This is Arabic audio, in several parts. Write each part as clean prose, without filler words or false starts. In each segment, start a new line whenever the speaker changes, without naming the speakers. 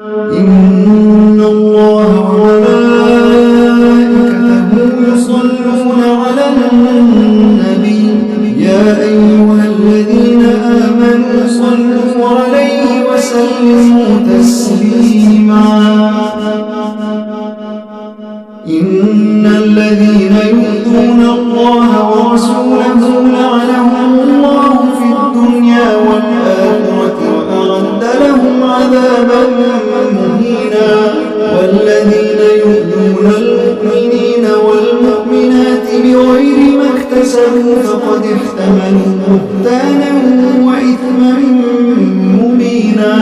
إن الله وملائكته يصلون على النبي يا أيها الذين آمنوا صلوا عليه وسلموا تسليما إن الذين يؤذون الله ورسوله لعنهم الله في الدنيا والآخرة وأعد لهم عذابا مهينا والذين يؤذون المؤمنين والمؤمنات بغير ما اكتسبوا فقد احتملوا بهتانا وإثما مبينا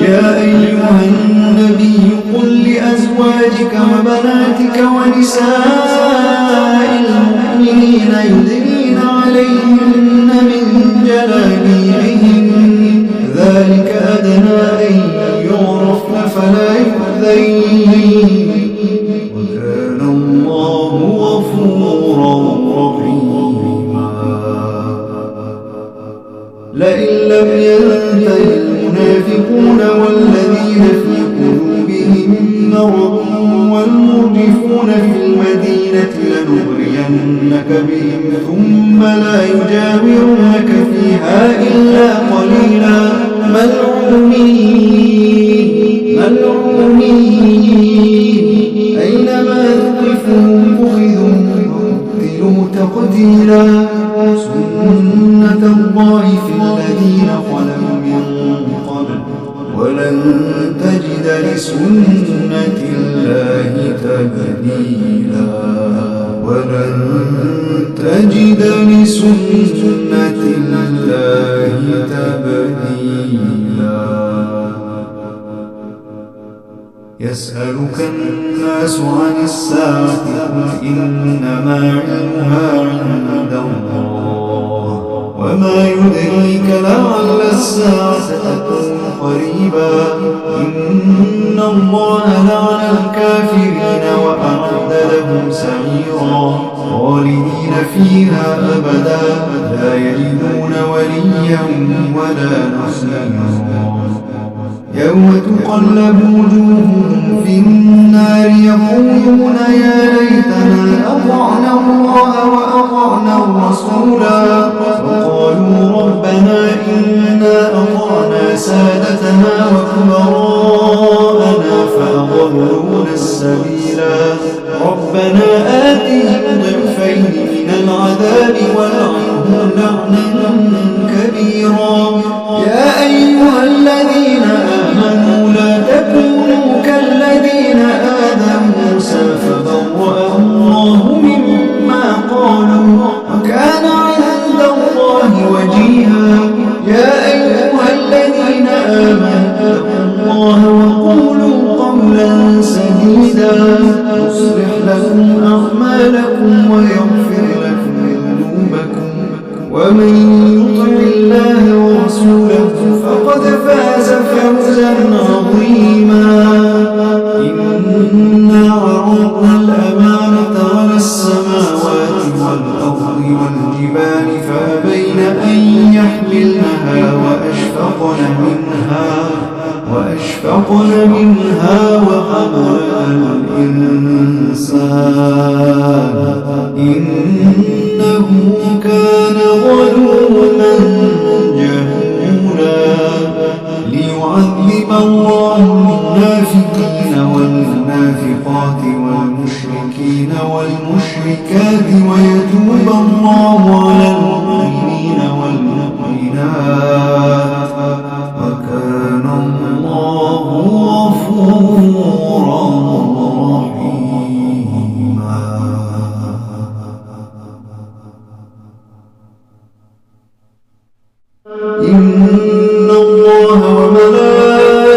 يا أيها النبي قل لأزواجك وبناتك ونساء المؤمنين يدنين عليهن من جلابيبهن ذلك أدنى أن يعرفن فلا يؤذين وكان الله غفورا رحيما لئن لم ينته المنافقون والذين في قلوبهم مرض والمرجفون في المدينة لنغرينك بهم ثم لا يجاورونك فيها إلا قليلا ملعونين أينما ثقفوا أخذوا قتلوا تقتيلا سنة الله في الذين خلوا من قبل ولن تجد لسنة الله تبديلا ولن تجد لسنة الله تبديلا يسألك الناس عن الساعة قل إنما علمها عند الله وما يدريك لعل الساعة تكون قريبا إن الله لعن الكافرين وأعد لهم سعيرا خالدين فيها أبدا لا يجدون وليا ولا نصيرا يوم تقلب وجوههم في النار يقولون يا ليتنا أطعنا الله وأطعنا الرسولا وقالوا ربنا إنا أطعنا سادتنا وكبراءنا فأضلونا السبيلا ربنا آتهم ضعفين من العذاب ولعنهم لعنا كبيرا يا أيها الذين آمنوا لا تكونوا كالذين آذوا موسى فبرأه الله مما قالوا وكان عند الله وجيها يا أيها الذين آمنوا اتقوا الله وقولوا قولا سديدا يصلح لكم أعمالكم ويغفر لكم ذنوبكم ومن يطع الله ورسوله فقد فاز فوزا عظيما إنا عرضنا الأمانة على السماوات والأرض والجبال فأبين أن يحملنها وأشفقن منها وحملها الإنسان إنه كان ظلوما جهولا ليعذب الله المنافقين والمنافقات والمشركين والمشركات ويتوب الله على المؤمنين والمؤمنات وكان الله غفورا رحيما إن الله وملائكته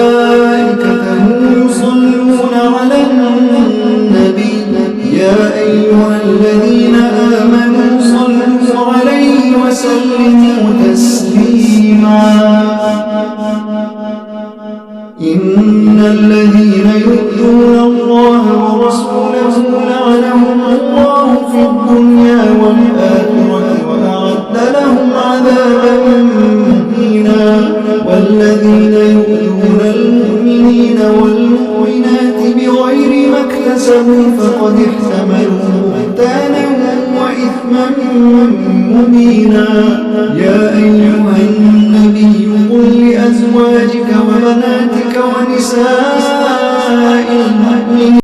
يصلون على النبي يا أيها الذين آمنوا صلوا عليه وسلموا تسليما إن الذين يؤذون الله ورسوله لعنهم الله في الدنيا والآخرة وأعد لهم عذابا مهينا والذين يؤذون المؤمنين والمؤمنات بغير ما اكتسبوا فقد احتملوا بهتانا وإثما مبينا. يا أيها النبي قل لأزواجك وبناتك ونساء المؤمنين